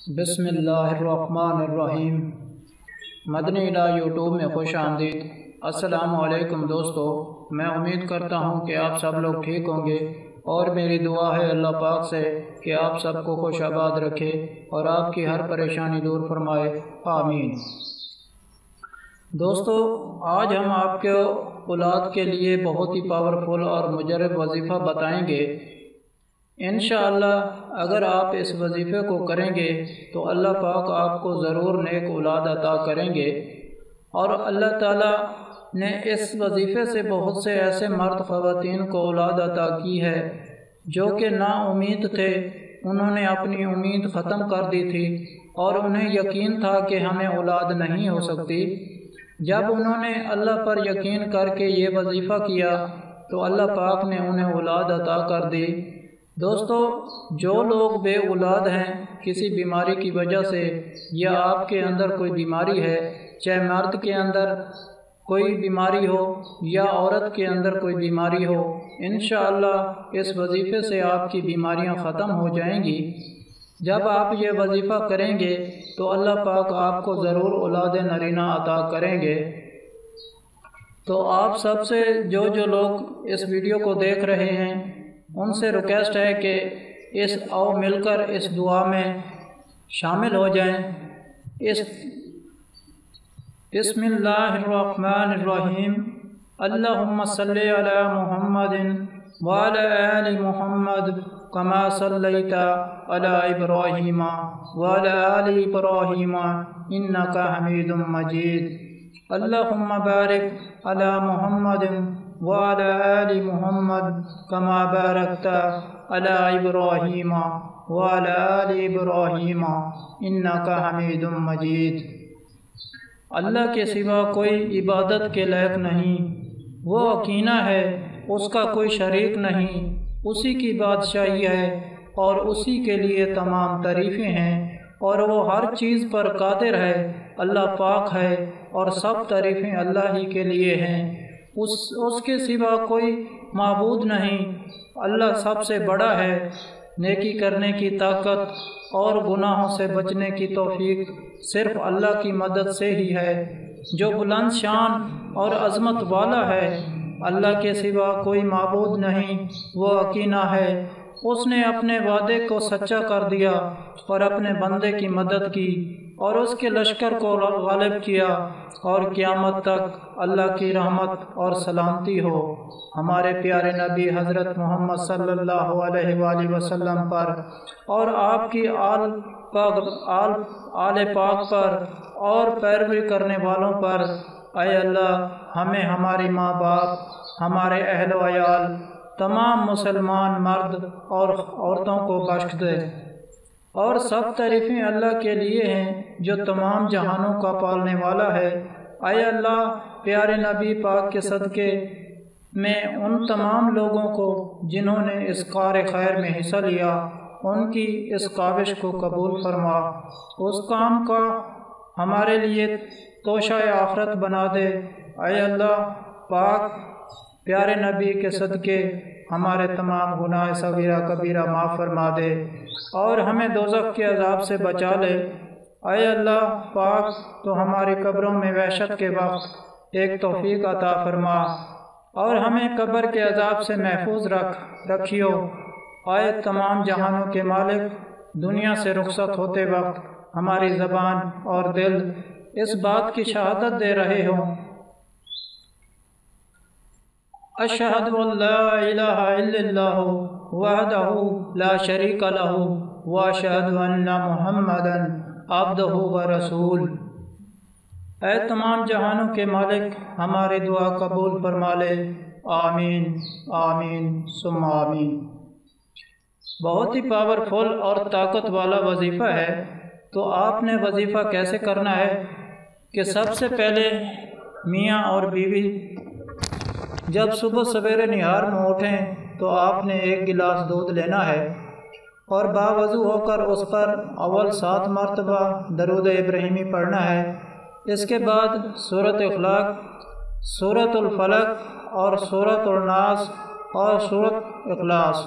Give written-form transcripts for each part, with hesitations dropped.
بسم اللہ الرحمن الرحیم۔ مدنی الہ یوٹیوب میں خوش آمدید۔ السلام علیکم دوستو، میں امید کرتا ہوں کہ آپ سب لوگ ٹھیک ہوں گے، اور میری دعا ہے اللہ پاک سے کہ آپ سب کو خوش آباد رکھے اور آپ کی ہر پریشانی دور فرمائے، آمین۔ دوستو، آج ہم آپ کے اولاد کے لیے بہت ہی پاورفل اور مجرب وظیفہ بتائیں گے۔ انشاءاللہ اگر آپ اس وظیفے کو کریں گے تو اللہ پاک آپ کو ضرور نیک اولاد عطا کریں گے، اور اللہ تعالیٰ نے اس وظیفے سے بہت سے ایسے مرد خواتین کو اولاد عطا کی ہے جو کہ نا امید تھے۔ انہوں نے اپنی امید ختم کر دی تھی اور انہیں یقین تھا کہ ہمیں اولاد نہیں ہو سکتی۔ جب انہوں نے اللہ پر یقین کر کے یہ وظیفہ کیا تو اللہ پاک نے انہیں اولاد عطا کر دی۔ دوستو، جو لوگ بے اولاد ہیں کسی بیماری کی وجہ سے، یا آپ کے اندر کوئی بیماری ہے، چاہے مرد کے اندر کوئی بیماری ہو یا عورت کے اندر کوئی بیماری ہو، انشاءاللہ اس وظیفے سے آپ کی بیماریاں ختم ہو جائیں گی۔ جب آپ یہ وظیفہ کریں گے تو اللہ پاک آپ کو ضرور اولاد نرینہ عطا کریں گے۔ تو آپ سب سے جو لوگ اس ویڈیو کو دیکھ رہے ہیں ان سے ریکویسٹ ہے کہ آؤ مل کر اس دعا میں شامل ہو جائیں۔ بسم اللہ الرحمن الرحیم۔ اللہم صلی علی محمد وعلی آل محمد کما صلیت علی ابراہیم وعلی آل ابراہیم انکا حمید مجید۔ اللہم بارک علی محمد وعلی آل محمد کما بارکت علی ابراہیم وعلی آل ابراہیم انکا حمید مجید۔ اللہ کے سوا کوئی عبادت کے لائق نہیں، وہ اکینا ہے، اس کا کوئی شریک نہیں، اسی کی بادشاہی ہے اور اسی کے لیے تمام تعریفیں ہیں، اور وہ ہر چیز پر قادر ہے۔ اللہ پاک ہے اور سب تعریفیں اللہ ہی کے لیے ہیں، اس کے سوا کوئی معبود نہیں۔ اللہ سب سے بڑا ہے۔ نیکی کرنے کی طاقت اور گناہوں سے بچنے کی توفیق صرف اللہ کی مدد سے ہی ہے، جو بلند شان اور عظمت والا ہے۔ اللہ کے سوا کوئی معبود نہیں، وہ اکینا ہے۔ اس نے اپنے وعدے کو سچا کر دیا اور اپنے بندے کی مدد کی اور اس کے لشکر کو غالب کیا، اور قیامت تک اللہ کی رحمت اور سلامتی ہو ہمارے پیارے نبی حضرت محمد صلی اللہ علیہ وآلہ وسلم پر، اور آپ کی آل پاک پر اور پیروی کرنے والوں پر۔ اے اللہ، ہمیں ہماری ماں باپ، ہمارے اہل و عیال، تمام مسلمان مرد اور عورتوں کو بخش دے، اور سب تعریفیں اللہ کے لیے ہیں جو تمام جہانوں کا پالنے والا ہے۔ اے اللہ، پیارے نبی پاک کے صدقے میں ان تمام لوگوں کو جنہوں نے اس کار خیر میں حصہ لیا، ان کی اس کاوش کو قبول فرما، اس کام کا ہمارے لیے توشہ آخرت بنا دے۔ اے اللہ پاک، پیارے نبی کے صدقے ہمارے تمام گناہ صغیرہ کبیرہ معاف فرما دے اور ہمیں دوزخ کے عذاب سے بچا لے۔ اے اللہ پاک، تو ہماری قبروں میں وحشت کے وقت ایک توفیق عطا فرما اور ہمیں قبر کے عذاب سے محفوظ رکھیو۔ اے تمام جہانوں کے مالک، دنیا سے رخصت ہوتے وقت ہماری زبان اور دل اس بات کی شہادت دے رہے ہوں، اشہد ان لا الہ الا اللہ وحدہ لا شریک لہ واشہد ان محمدا عبدہ ورسول۔ اے تمام جہانوں کے مالک، ہماری دعا قبول فرما لے، آمین آمین ثم آمین۔ بہت ہی پاورفل اور طاقت والا وظیفہ ہے۔ تو آپ نے وظیفہ کیسے کرنا ہے کہ سب سے پہلے میاں اور بیوی جب صبح سویرے نہار میں اٹھیں تو آپ نے 1 گلاس دودھ لینا ہے اور باوضو ہو کر اس پر اول 7 مرتبہ درود ابراہیمی پڑھنا ہے۔ اس کے بعد سورۃ اخلاق، سورۃ الفلق اور سورۃ الناس اور سورۃ اخلاص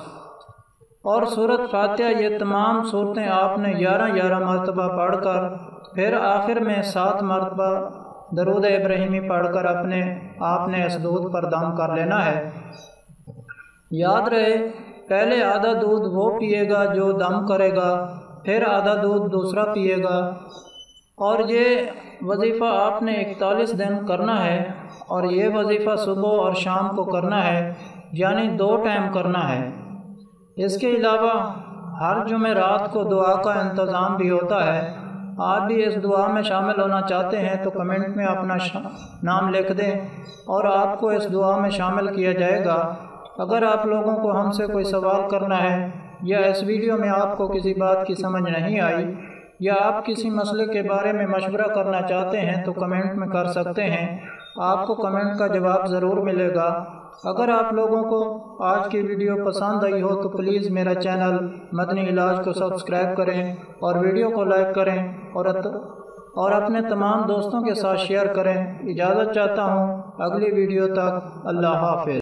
اور سورۃ فاتحہ یہ تمام صورتیں آپ نے 11 مرتبہ پڑھ کر پھر آخر میں 7 مرتبہ درود ابراہیمی پڑھ کر آپ نے اس دودھ پر دم کر لینا ہے۔ یاد رہے پہلے آدھا دودھ وہ پیے گا جو دم کرے گا، پھر آدھا دودھ دوسرا پیے گا، اور یہ وظیفہ آپ نے 41 دن کرنا ہے، اور یہ وظیفہ صبح اور شام کو کرنا ہے، یعنی 2 ٹائم کرنا ہے۔ اس کے علاوہ ہر جمعرات کو دعا کا انتظام بھی ہوتا ہے۔ آپ بھی اس دعا میں شامل ہونا چاہتے ہیں تو کمنٹ میں اپنا نام لکھ دیں اور آپ کو اس دعا میں شامل کیا جائے گا۔ اگر آپ لوگوں کو ہم سے کوئی سوال کرنا ہے یا اس ویڈیو میں آپ کو کسی بات کی سمجھ نہیں آئی یا آپ کسی مسئلے کے بارے میں مشورہ کرنا چاہتے ہیں تو کمنٹ میں کر سکتے ہیں، آپ کو کمنٹ کا جواب ضرور ملے گا۔ اگر آپ لوگوں کو آج کی ویڈیو پسند آئی ہو تو پلیز میرا چینل مدنی علاج کو سبسکرائب کریں اور ویڈیو کو لائک کریں اور اپنے تمام دوستوں کے ساتھ شیئر کریں۔ اجازت چاہتا ہوں، اگلی ویڈیو تک اللہ حافظ۔